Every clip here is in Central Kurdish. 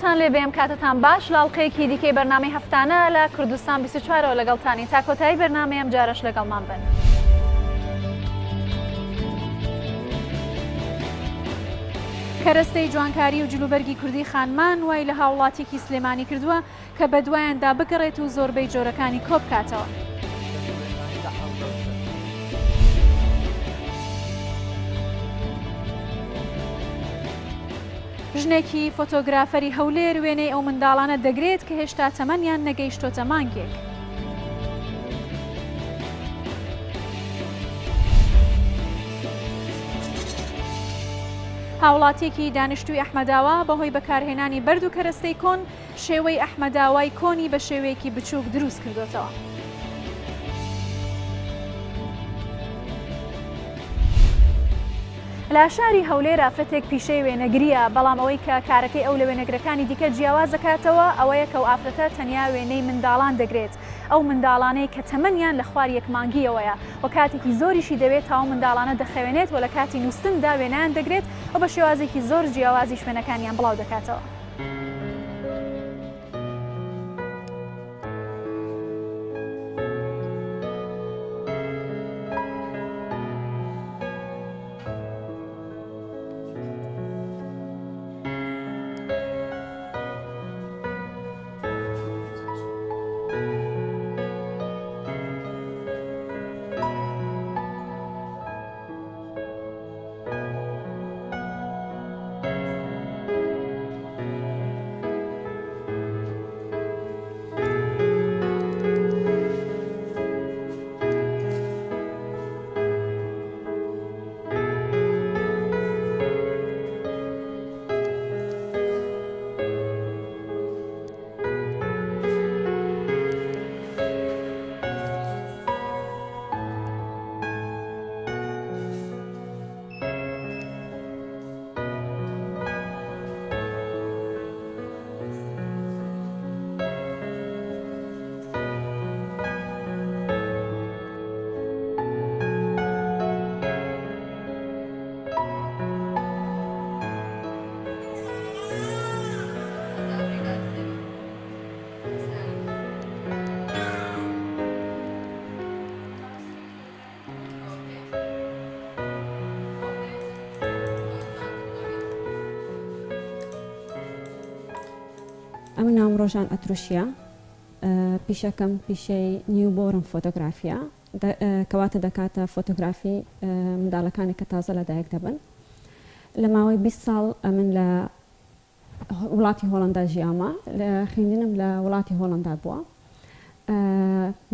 ئاڵۆتان لێ بێم کاتتان باش لاڵقەیەکی دیکەی بەرنامەی هەفتانە لە کوردستان 24ەوە لەگەڵتانی تا کۆتایی بەرنامەیەم جارش لەگەڵمان بن. کەرەستەی جوانکاری و جلوبەرگی کوردی خانمان وای لە هاوڵاتێکی سلێمانی کردووە کە بە دوایاندا بگەڕێت و زۆربەی جۆرەکانی کۆبکاتەوە. ژنێکی فۆتۆگرافەری هەولێر وێنەی ئەو منداڵانە دەگرێت کە هێشتا تەمەنیان نەگەیشتۆتە مانگێک. هاوڵاتیەکی دانیشتووی ئەحمەداوا بەهۆی بەکارهێنانی بەرد و کەرەستەی کۆن شێوەی ئەحمەداوای کۆنی بە شێوەیەکی بچووک دروست کردوتەوە. لە شاری هەولێر ئافرەتێک پیشەی وێنەگریە، بەڵام ئەوەی کە کارەکەی ئەو لە وێنەگرەکانی دیکە جیاواز دەکاتەوە ئەوەیە کە ئەو ئافرەتە تەنیا وێنەی منداڵان دەگرێت، ئەو منداڵانەی کە تەمەنیان لە خوار یەک مانگیەوەیە و کاتێکی زۆریشی دەوێت تاو منداڵانە دەخەوێنێت و لە کاتی نووسندا وێنەیان دەگرێت و بە شێوازێکی زۆر جیاوازی شوێنەکانیان بڵاو دەکاتەوە. ئەمە ناوم ڕۆژان ئەتروشیە، پیشەکەم پیشەی نیوبۆرن فۆتۆگرافیە کەواتە دەکاتە فۆتۆگرافی منداڵەکانی کە تازە لەدایک دەبن. لە ماوەی 20 ساڵ من لە وڵاتی هۆڵەندا ژیامە، لە خوێندنم لە وڵاتی هۆڵەندا بووە،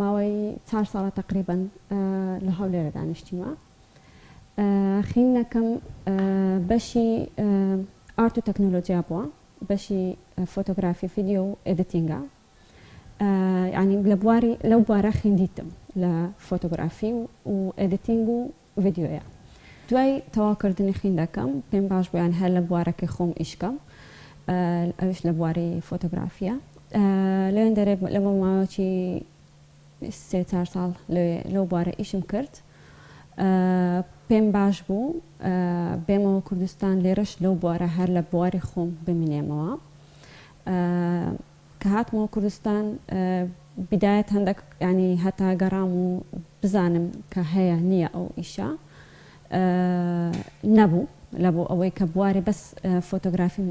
ماوەی 4 ساڵە تقریبەن لە هەولێرە دانیشتیمە. خوێندنەکەم بەشی ئارت و تەکنۆلۆجیا بووە، بەشی فۆتۆگرافی ڤیدیۆ و ئێدیتینگە، یعنی لەو بوارە خوێندیتم لە فۆتۆگرافی و ئێدیتینگ و ڤیدیۆیە. دوای تەواوکردنی خوێندەکەم پێم باش بوویان هەر لە بوارەکەی خۆم ئیشکەم، ئەوش لە بواری فۆتۆگرافیە. لەوێن دەرێ لەبە ماوەیەکی 3-4 ساڵ لەو بوارە ئیشم کرد. پێم باش بوو بێمەوە کوردستان، لێرەش لەو بوارە هەر لە بواری خۆم بمینێمەوە. کە هاتمەوە کوردستان بدایەت هەندێک ینی هەتا گەڕام و بزانم کە هەیە نییە ئەو ئیشە نەبوو، لە بۆ ئەوەی کە بواری بەس فۆتۆگرافی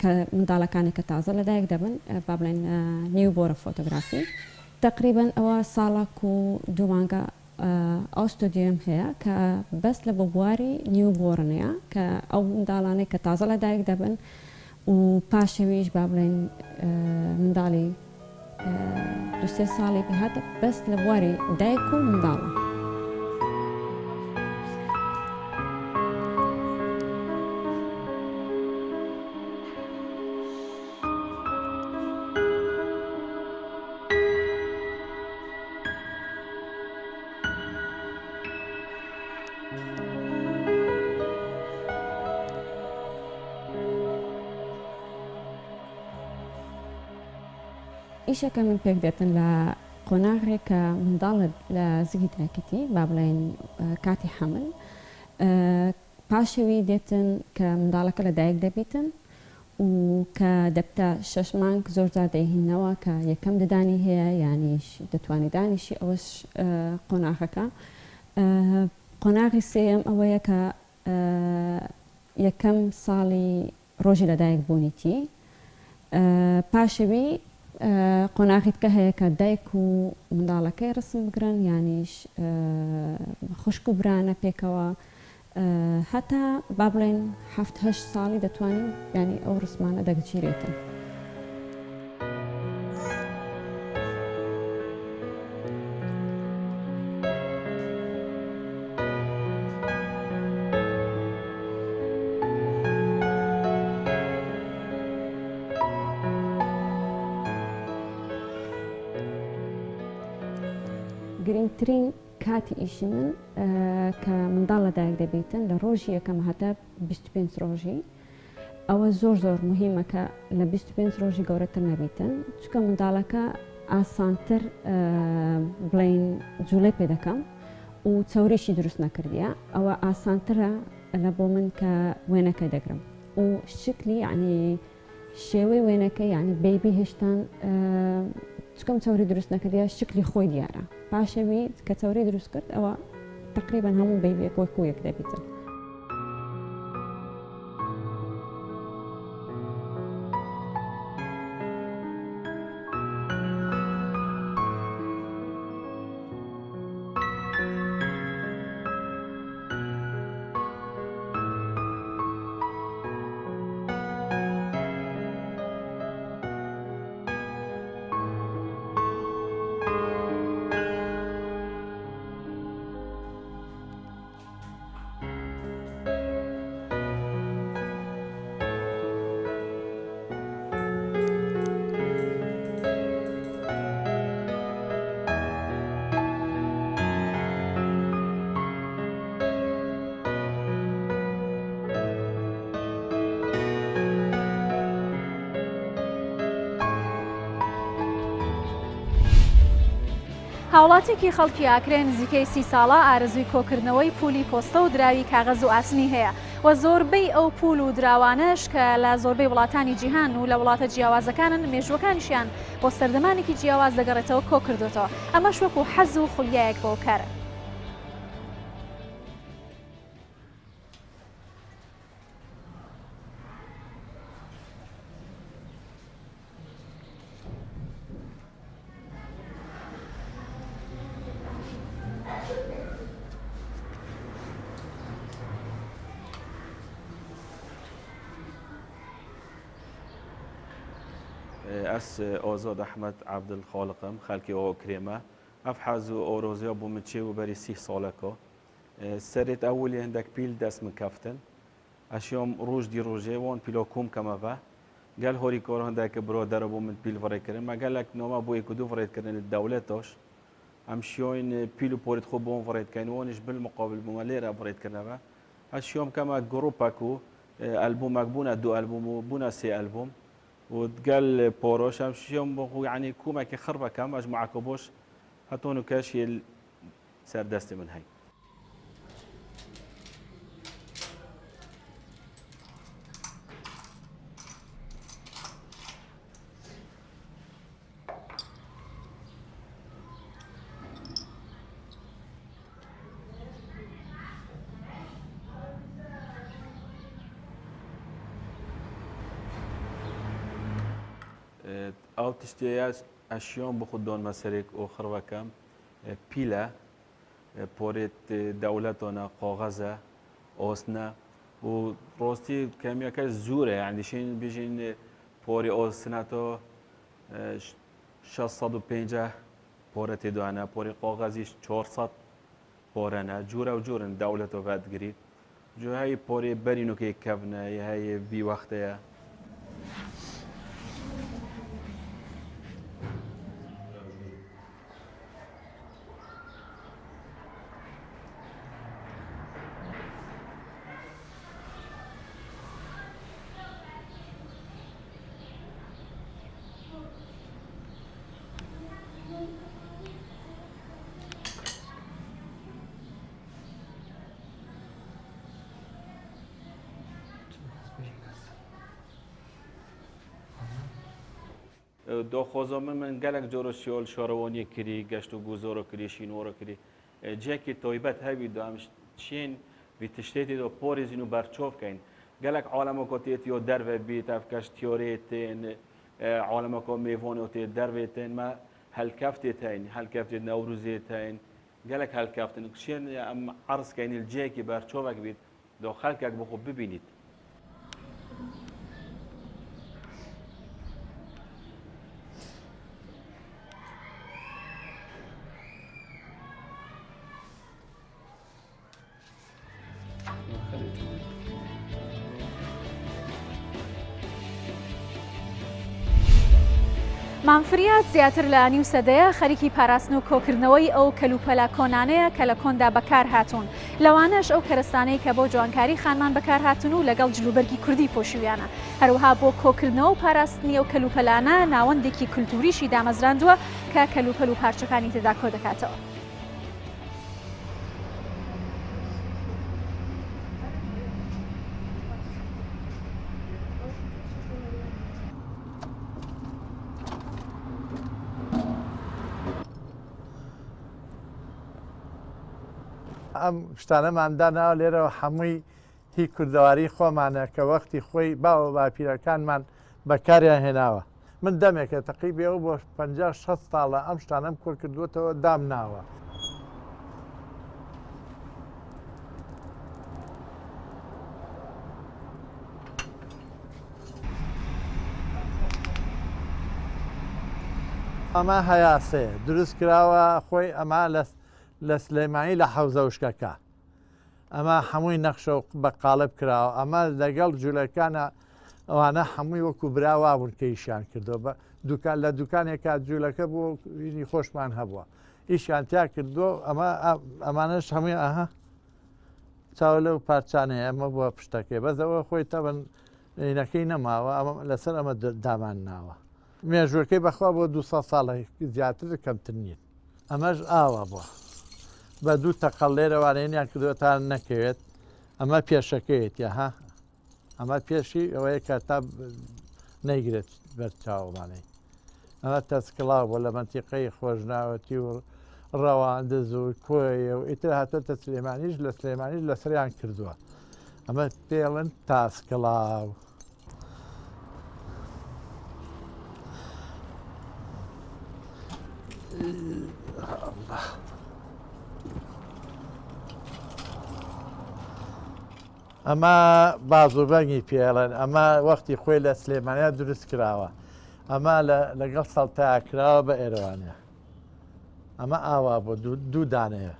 کە منداڵەکانی کە تازە لەدایک دەبن با بڵێن نیوبۆرە فۆتۆگرافی. تقریبەن ئەوە ساڵێک و 2 مانگە ئەو ستودیۆم هەیە کە بەس لە بۆ بواری نیوبۆرنەیە کە ئەو منداڵانەی کە تازە لەدایک دەبن و پاشەویش با بڵێن منداڵی 2-3 ساڵی هاتە بەس لە بواری دایک و منداڵە. ئیشەکە من پێک دێتن لە قۆناغێک کە منداڵ لە زگی دایکەتی با بڵێن کاتی حەمل پاشەوی دێتن کە منداڵەکە لە دایک دەبێتن و کە دەبتە 6 مانگ زۆر جار دەیهێنەوە کە یەکەم ددانی هەیە یانیش دەتوانێت دانیشی ئەوەش قۆناغەکە. قۆناغی سێەم ئەوەیە کە یەکەم ساڵی ڕۆژی لەدایک بوونیتی. پاشەوی قۆناغیت کە هەیە کە دایک و منداڵەکەی ڕسم بگرن یانیش خوشک و برانە پێکەوە هەتا با بڵێن 7-8 ساڵی دەتوانین ینی ئەو ڕسمانە دەگچیرێتن. گرنگترین کاتی ئیشی من کە منداڵ لەدایک دەبێتن لە ڕۆژی یەکەم هەتا 25 ڕۆژی ئەوە زۆر زۆر مهمە کە لە 25 ڕۆژی گەورەتر نەبیتن چکە منداڵەکە ئاسانتر بڵین جوڵێ پێ دەکەم و چاوریشی دروست نەکردیە ئەوە ئاسانترە لە بۆ من کە وێنەکە دەگرم و شکلی ینی شێوەی وێنەکە ینی بەیبی هێشتان چکەم چاوری دروست نەکردیە شکلی خۆی دیارە پاشەوی کە چاوری دروست کرد ئەوە تقریبا هەموو بەیبێک وەکو یەک دەبیتن. هاوڵاتێکی خەڵکی ئاکرێ نزیکەی 30 ساڵە ئارەزووی کۆکردنەوەی پولی پۆستە و دراوی کاغەز و ئاسنی هەیە و زۆربەی ئەو پول و دراوانش کە لە زۆربەی وڵاتانی جیهان و لە وڵاتە جیاوازەکانن مێژوەکانیشیان بۆ سەردەمانێکی جیاواز دەگەڕێتەوە کۆکردوێتەوە ئەمەش وەکو حەز و خولیایەک بۆ کارە. أس أوزاد أحمد عبد الخالقم خالكي أو كريمة أفحز أوروزيا بومتشي وبري 6 سالكو سرت أولي عندك بيل داس من كافتن أشيوم روج دي روجي وان بيلوكم كما فا قال هوري كور عندك برو دربو من بيل فريد كرن ما قال لك نوما بو يكدو فريد كرن الدولة توش أمشيون بيلو بوريد خوبون فريد كان وانش بالمقابل بماليرا فريد كرن فا أشيوم كما جروباكو ألبوم مقبونا 2 ألبوم بونا 3 ألبوم وتقال بوروش امشيهم بخو يعني كوما كي خربه كام اجمع كوبوش هاتونو كاشي سار دستي من هاي او تشتيات اشيون بخدون مسرك او خروكم بيلا بوريت دولتنا قاغزه اوسنا و روستي كمية كاش زوره يعني شين بيجين بوري اوسناتو 650 بورتي دوانا بوري قاغزيش 400 بورنا جوره و جورن دولتو فات قريب جو هاي بوري برينو كي كفنا هاي في وقتها داخوازا من گلک جورو شیال شاروانی کری گشت و گوزارو کری شینورو کری جاکی تایبت هایی دامش چین وی تشتیتی دو پاریزینو برچوف کن گلک عالم کاتیت یا درو بیت افکش تیاریتن عالم کا میوانی تی درویتن ما هل کفتیتن هل کفت نوروزیتن گلک هل کفتن چین عرض کنی الجاکی برچوف بید داخل که بخو ببینید مانفریاد زیاتر لە نیو سەدەیە خەریکی پاراستن و کۆکردنەوەی ئەو کەلوپەلا کۆنانەیە کە لە کۆندا بەکار هاتوون لەوانەش ئەو کەرستانەی کە بۆ جوانکاری خانمان بەکار هاتون و لەگەڵ جلوبەرگی کوردی پۆشیویانە هەروەها بۆ کۆکردنەوە و پاراستنی ئەو کەلوپەلانە ناوەندێکی کولتوریشی دامەزراندووە کە کەلوپەل و پارچەکانی تێدا کۆ دەکاتەوە. ئەم شتانەمانداناوە لێرەوە هەمووی هی کوردەواری خۆمانە کە وەختی خۆی باوە باپیرەکانمان بەکاریان هێناوە من دەمێکە تەقیبێەوە بۆ 50-60 ساڵە ئەم شتانەم کۆر کردووەتەوە دام ناوە. ئەمە هەیاسەیە دروست کراوە خۆی ئەمە لە سلێمانی لە حەوزە وشکەکە ئەمە هەمووی نەخشە و بە قاڵب کراوە ئەمە لەگەڵ جوولەکانە ئەوانە هەمووی وەکو براوا بوون کە ئیشیان کردەوە لە دوکانێکە جوولەکە بۆ وینی خۆشمان هەبووە ئیشیان تیا کردو ئەمانەش هەمووی ئەها چاو لەو پارچانەیە ئەمە بووە پشتەکەی بەزەوە خۆی تەبن عینەکەی نەماوە لەسەر ئەمە دامان ناوە مێژوەکەی بەخوا بۆ 200 ساڵە زیاتر کەمتر نیت ئەمەش ئاوە بووە بە دوو تەقەڵ لێرەوانێنیان کردوەتان نەکەوێت ئەمە پێشەکەیت یاها ئەمە پێشی ئەوەیە کە تا نەیگرێت بەرچاومانەی ئەمە تەسکڵاو بۆ لە منتیقەی خۆشناوەتی و ڕەواندز و کۆیە و ئیتر هاتۆتە سلێمانیش لە سلێمانیش لەسەریان کردووە ئەمە پێڵن تاسکڵاو. ئەمە بازوبەنگی پێڵێن ئەمە وەختی خۆی لە سلێمانیا دروست کراوە ئەمە لەگەڵ سەڵتەیا کراوە بە ئێرەوانە ئەمە ئاوا بۆ دوو دانەیە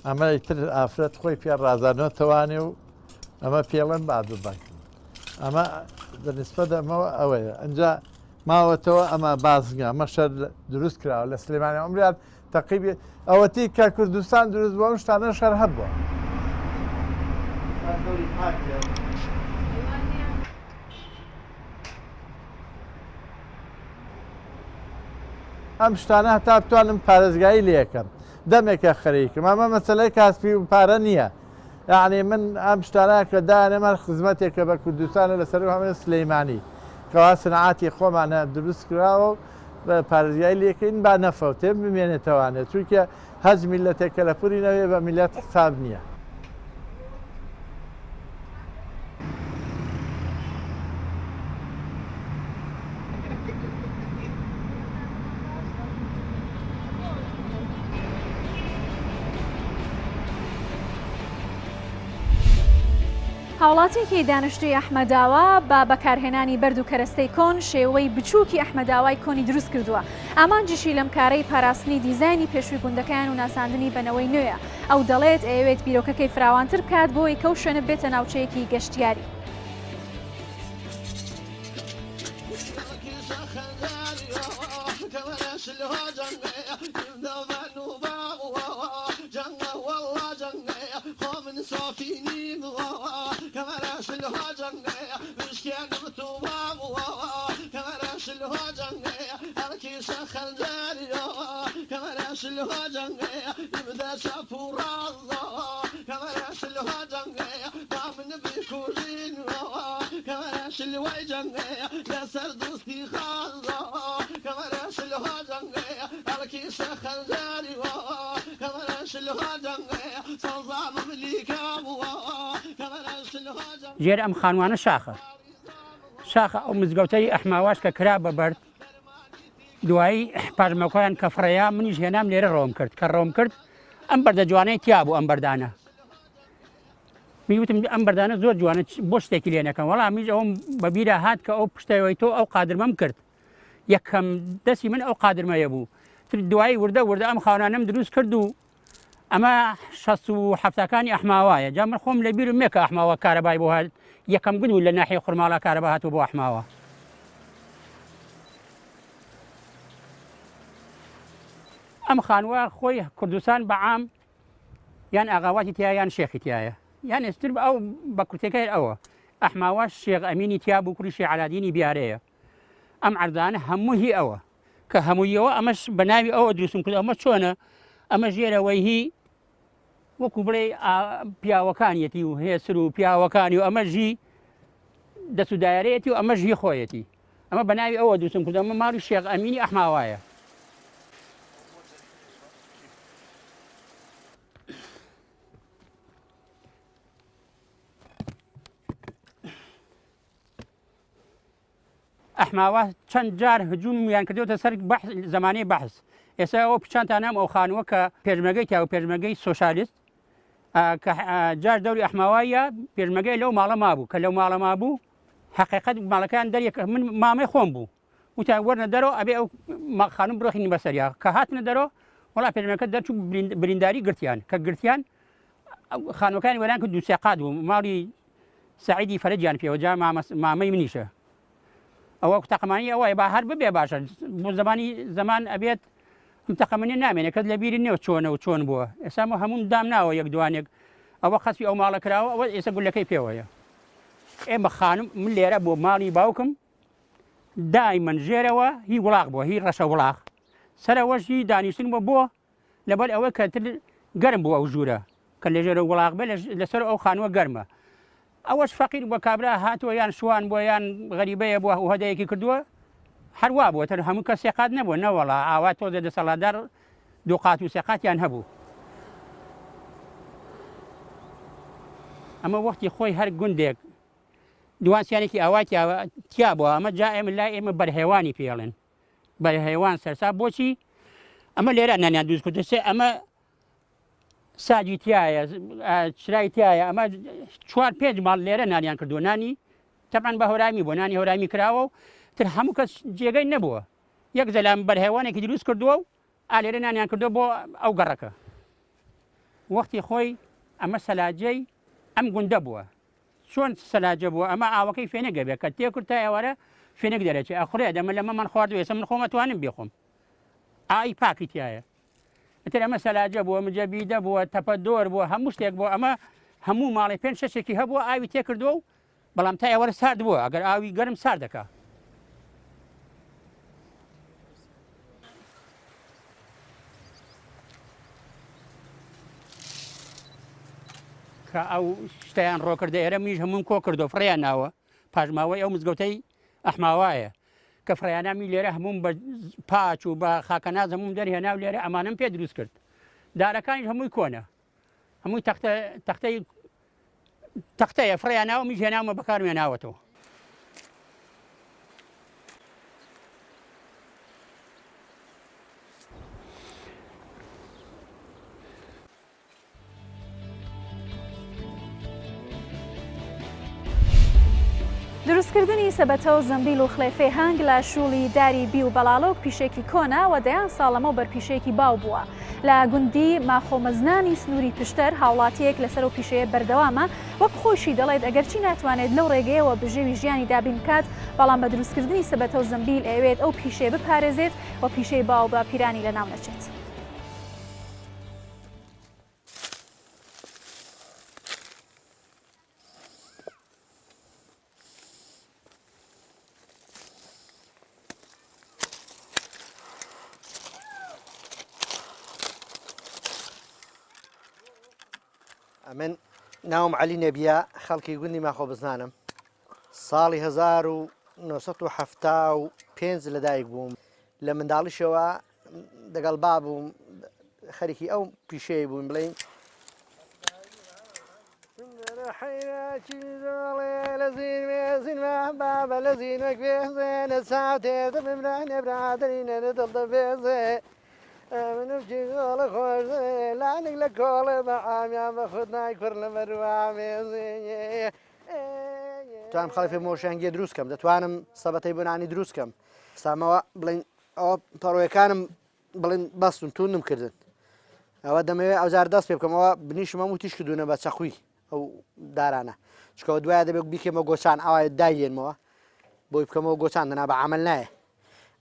ئەمە ئیتر ئافرەت خۆی پێ ڕازانەوەتەوانێ و ئەمە پێڵێن بازوبەنگ ئەمە بەنسبەت ئەمەوە ئەوەیە ئەنجا ماوەتەوە ئەمە بازگە ئەمە شەر دروست کراوە لە سلێمانیا ئەمریان تەقیبی ئەوەتی کە کوردستان دروست بووە شتانە شەر هەبووە. ئەم شتانە هەتا بتوانم پارێزگایی لێکەم دەمێکە خەریکم ئەمە مەسەلەی کاسپی و پارە نییە یعنی من ئەم شتانە کە دانێمە خزمەتێکە بە کوردستانە لەسەر هەمێ سلەیمانی کەوا سنعاتی خۆمانە دروست کراوە و بە پارێزگایی لێکەین با نەفەوتێ بمێنێتەوانێت چونکە هەج میلەتێکە لە پوری نەوێ بە میلەت حساب نییە. هاوڵاتێکی دانیشتووی ئەحمەداوا بە بەکارهێنانی بەرد و کەرەستەی کۆن شێوەی بچووکی ئەحمەداوای کۆنی دروست کردووە ئامانجیشی لەم کارەی پاراستنی دیزایانی پێشووی گوندەکان و ناساندنی بنەوەی نوێە ئەو دەڵێت ئەوێت بیرۆکەکەی فراوانتر بکات بۆی کەو شوێنە بێتە ناوچەیەکی گەشتیاری. ژێر ئەم خانوانە شاخە ئەو مزگەوتەی ئەحماواش کە کرا بە بەرد دوایی پاژمەکۆیان کە فڕەیە منیش هێنام لێرە ڕۆم کرد کە ڕۆم کرد ئەم بەردە جوانەی تیا بوو ئەم بەردانە میوتم ئەم بەردانە زۆر جوانە بۆ شتێکی لێ نەکەم وەڵام میش ئەوم بەبیرە هات کە ئەو پشتەوەی تۆ ئەو قادرمەم کرد یەکەم دەستی من ئەو قادرمەیە بوو دوایی وردە ئەم خاونانم دروست کرد و ئەمە 1970ەکانی ئەحماوایە جا من خۆم لە بیرم مێکە ئەحماوە کارەبای بۆ هات یەکەم گوت و لە ناحیە خورماڵە کارەبا هاتووە بۆ ئەحماوە ئەم خانووە خۆی کوردستان بەعام یان ئاغاواتی تیا یان شێخی تایە یان ئێستر ئەو بە کورتەکەی ئەوە ئەحماواش شێخ ئەمینی تیا بوو کوڕی شێخ عەلادینی بیارەیە ئەم عەردانە هەموو هی ئەوە کە هەموویەوە ئەمەش بە ناوی ئەوە دروستم کرد ئەمە چۆنە ئەمە ژێرەوەی هی وەکو بڵێ پیاوەکانیەتی و هێسر و پیاوەکانی و ئەمە ژی دەست و دایرەتی و ئەمە ژی خۆیەتی ئەمە بە ناوی ئەوە دروستم کرد ئەمە ماڵی شێخ ئەمینی ئەحماوایە ئەحماوە چەند جار هجوومیان کردوتە سەر زمانەی بەحث ئێستا ئەوە پیچانتانام ئەو خانووە کە پێشمەرگەی تا و پێشمەرگەی سۆشالیست کە جار دەوری ئەحماوایە پێشمەرگەی لەو ماڵە مابوو کە لەو ماڵە مابوو حقیقەت ماڵەکان دەریەک من مامەی خۆم بوو وتیان وەرنە دەرەوە ئەبێ ئەو خانوم بڕۆخینی بەسەریا کە هاتنە دەرەوە وەڵا پێشمەرگەکە دەرچوو برینداری گرتیان کە گرتیان خانوەکانی وەران کرد دووسێ قات بوو ماڵی سعیدی فەرەجیان پێوە جا مامەی منیشە ئەوە تەقەمانی ئەوەیە با هەر ببێ باشە بۆ زمان ئەبێت تەقەمەنی نامێنێت کەس لە بیری نێوە چۆنە و چۆن بووە ئێستا هەموو دام ناوە یەک دوانێک ئەوە خەسپی ئەو ماڵە کراوە ئەوە ئێستا گولەکەی پێوەیە ئێمە خانم من لێرە بۆ ماڵی باوکم دایمەن ژێرەوە هی وڵاق بووە هی ڕەشە وڵاق سەرەوەش هی دانیشتن بۆ لەبەر ئەوە کەتر گەرم بووە ئەو ژوورە کە لە ژێرە وڵاق بێ لەسەر ئەو خانووە گەرمە ئەوەش فەقیر بۆ کابرا هاتووە یان شوان بۆ یان غەریبەیە بووە و هەدەیەکی کردووە هەروە بووە تر هەموو کە سێقات نەبووە نەوەڵا ئاوا تۆزە دەسەڵاتدار دووقات و سێقاتیان هەبوو ئەمە وەختی خۆی هەر گوندێک دوانسیانێکی ئاواتی تیا بووە ئەمە جا ئێمە لای ئێمە بەرهێوانی پێڵێن بەرهێوان سەرسا بۆچی ئەمە لێرە نانیان دروست کردو ئەمە ساجی تایە چرای تایە ئەمە 4-5 ماڵ لێرە نانیان کردو نانی تەبعاً بە هەورامی بۆ نانی هەورامی کراوە و تر هەموو کەس جێگەی نەبووە یەک زەلام بەرهێوانێکی دروست کردووە و ئالێرە نانیان کردو بۆ ئەو گەڕەکە وەختی خۆی ئەمە سەلاجەی ئەم گوندە بووە چۆن سەلاجە بووە ئەمە ئاوەکەی فێنەگە بێت کە تێکرد تا ئێوارە فێنێک دەرەچێت ئەخورێ دەمە لەمە من خواردو ێستا من خۆم ئەتوانم بێخۆم ئای پاکی تایە ئەتر ئەمە سەلاجە بووە مجەبیدە بووە تەپە دۆر بووە هەموو شتێک بووە ئەمە هەموو ماڵی 5-6 هەبووە ئاوی تێکردووە و بەڵام تا ئێوەرە سارد بووە ئەگەر ئاوی گەرم سارد دەکا کە ئەو شتیان ڕۆکردە ئێرە میش هەموم کۆ کردو فڕیان ناوە پاژماوەی ئەو مزگەوتەی ئەحماوایە کە فڕیانامی لێرە هەموم بە پاچ و بە خاکەناز هەموم دەرهێنا و لێرە ئەمانم پێ دروست کرد دارەکانیش هەمووی کۆنە هەمووی تەختەیە فڕیاناوە میش هێناومە بەکارمێناوەتەوە دروستکردنی سەبەتە و زەمبیل و خلێفەی هەنگ لە شوڵی داری بی و بەڵالۆک پیشێکی کۆنا و دەیان ساڵەمە و بەرپیشێکی باو بووە لە گوندی ماخۆمەزنانی سنووری پشتەر هاوڵاتیەک لەسەر و پیشەیە بەردەوامە وەک خۆشی دەڵێت ئەگەرچی ناتوانێت لەو ڕێگەیەوە بژێوی ژیانی دابین بکات بەڵام بە دروستکردنی سەبەتە و زەمبیل ئەوێت ئەو پیشەیە بپارێزێت و پیشەی باو بە پیرانی لەناو نەچێت. من ناوم علی نەبیە خەڵکی گوندی ماخۆبزنانم ساڵی 1975 لەدایک بووم لە منداڵیشەوە دەگەڵ بابووم خەریکی ئەو پیشەیە بووم بڵێن حياتي لزين وزين ما بابا لزين وكبيزين ساعتي تبمراني برادرين ندل بيزين من بجي قول خوش لعنك لكول معام يا بخدنا كرل مروامي توانم خەڵی مۆشیانگیە دروستکەم دەتوانم سەبەتەی بۆنانی دروستکەم سامەوە بڵین ئەوە پەڕۆیەکانم بڵین بەستون توندم کردن ئەوە دەمەوێت ئەوجار دەست پێ بکەمەوە بنیشم هەموو تیش کردوونە بە چەخوی ئەو دارانە چکەوە دوایە دەبێت بیکەمە گۆچان ئەوە داگێنمەوە بۆی بکەمەوە گۆچان دەنا بە عمل نایە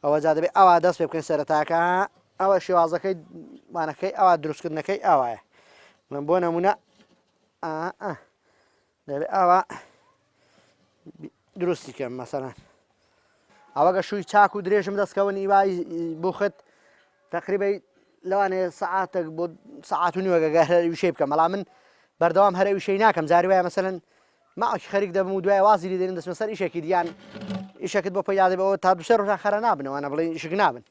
ئەوە جا دەبێت ئەوە دەست پێ بکەین سەرەتاکە ئەوە شێوازەکەی مانەکەی ئەوە دروستکردنەکەی ئەوایە من بۆ نەمونە دەبێت ئەوە درستی کەم مەسەلەن ئەوەگە شووی چاک و درێژم دەستکەون ئیوای بخت تقریبەی لەوانەیە سەعاتێک بۆ سەعات و نیوەگە هەر وشەی بکەم بەڵام من بەردەوام هەرە وشەی ناکەم جاری وایە مەسەلەن ماوەکی خەریک دەبم و دوای وازی لێ دێنم دەچمە سەر ئیشێکی دییان ئیشەکەت بۆ پەیدا دەبەوە تا دووسێ ڕۆژان خەرە نابنەوەنە بڵێ ئیشک نابن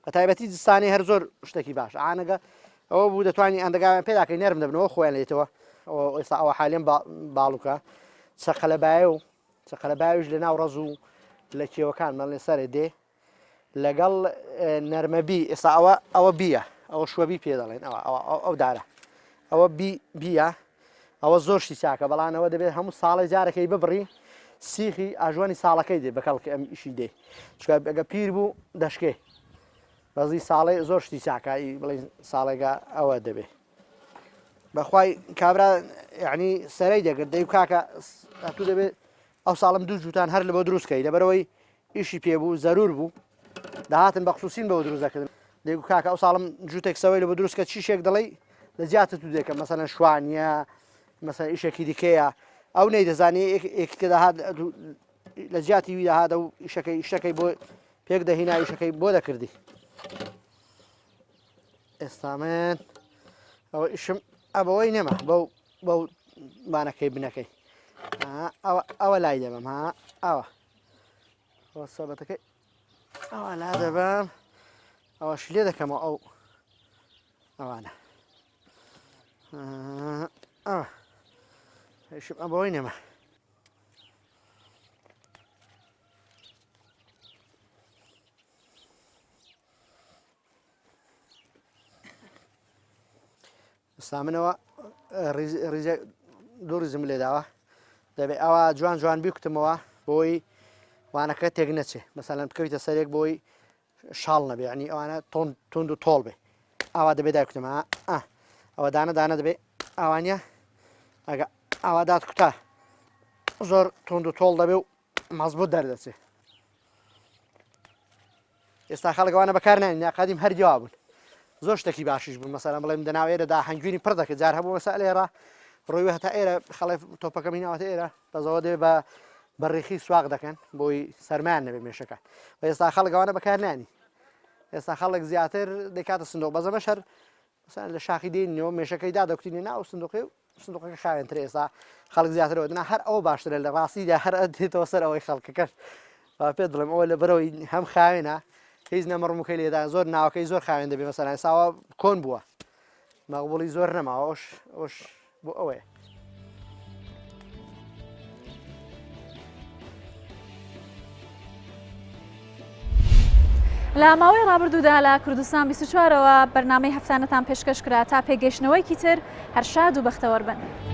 بە تایبەتی زستانی هەر زۆر شتێکی باش ئانەگە ئەوە بوو دەتوانانی ئەندەگاویان پێداکەی نەرم دەبنەوە خۆیان لێتەوە ئێستا ئەوە حالێن باڵوکە چەقەلەبایە و چەقەلەباویش لە ناو ڕەز و لە کێوەکان مەڵێ سەرێ دێ لەگەڵ نەرمەبی ئێستا ئەوە بیە ئەوە شوەبی پێ دەڵێن ئەو دارە ئەوە بیە ئەوە زۆر شتی چاکە بەڵام ئەوە دەبێت هەموو ساڵی جارەکەی ببڕی سیخی ئاژوانی ساڵەکەی دێ بەکەڵکە ئەم ئیشی دێ چکە ئەگە پیر بوو دەشکێ بەزی ساڵی زۆر شتی چاکایی بڵێ ساڵێگا ئەوە دەبێت بەخوای کابرا یعنی سەرەی دەگرت دەی کاکە تو دەبێت ئەو ساڵم دوو جوتان هەر لە بۆ دروستکەی لەبەرەوەی ئیشی پێبوو زەرور بوو داهاتن بە خصوصین بەوە دروست دەکردن دەیگو کاکە ئەو ساڵم جووتێکسەوەی لە بۆ دروستکە چی شێک دەڵێ لە جیاتە تو دێکە مەسەلەن شوانیە مەسەلەن ئیشێکی دیکەیە ئەو نەی دەزانێ ئێککە داهات لە جیاتی وی داهاتە و ئیشەکەی بۆ پێک دەهینا ئیشەکەی بۆ دەکردی ئێستا من ئەوە ئیشم ئەبەوەی نەما بەو بانەکەی بنەکەی ئەوە لای دەبم ئەوە سەبەتەکەی ئەوە لا دەبم ئەوەش لێ دەکەمەوە ئەوانە ئیشم ئەبەوەی نەما ئێستا منەوە دوو ڕیزم لێداوە دەبێت ئەوە جوان جوان بیکوتمەوە بۆی وانەکە تێک نەچێ مەسەلەن بکەویتە سەرێک بۆی شاڵ نەبێ ینی ئەوانە تۆند و تۆڵ بێ ئاوا دەبێت دایکوتمە ئەوە دانە دەبێت ئەوانە ئەگە ئاوا دادکوتا زۆر تۆند و تۆڵ دەبێ و مەزبوط دەردەچێ ئێستا خەڵکەوانە بەکار نانی قەدیم هەر جواب بوون زۆر شتێکی باشیش بوون مەسەلەن بڵێم دەناوێرەدا هەنگوینی پڕ دەکرد جار هەبوو مەسەل ئێرە ڕۆی هەتا ئێرە خەڵی تۆپەکە میناوەتە ئێرە بەزەوە دێ بە بەڕێخی سواق دەکەن بۆی سەرمان نەبێ مێشەکە و ئێستا خەڵکەوانە بەکار نانی ئێستا خەڵک زیاتر دەکاتە سندۆق بەزەمە شەر لە شاخی دێنەوە مێشەکەی دادەکوتینی ناو سندۆقی و سندۆقەکە خاوێنتر ئێستا خەڵک زیاترەوە دنا هەر ئەوە باشترە لە ڕاستیدا هەر دێتەوە سەر ئەوەی خەڵکەکەش پێ دڵێم ئەوە لە بەرەوەی هەم خاوێنە هیچ نەمەڕموکەی لێدا زۆر ناوەکەی زۆر خاوێن دەبێ مەسەلەن ئێستاوە کۆن بووە مەقبوڵی زۆر نەماوە ئەوش بۆ ئەوەیە لە ماوەی ڕابردوودا لە کوردستان 24ەوە بەرنامەی هەفتانەتان پێشکەش کرا تا پێگەشتنەوەیکی تر هەر شاد و بەختەوەربن.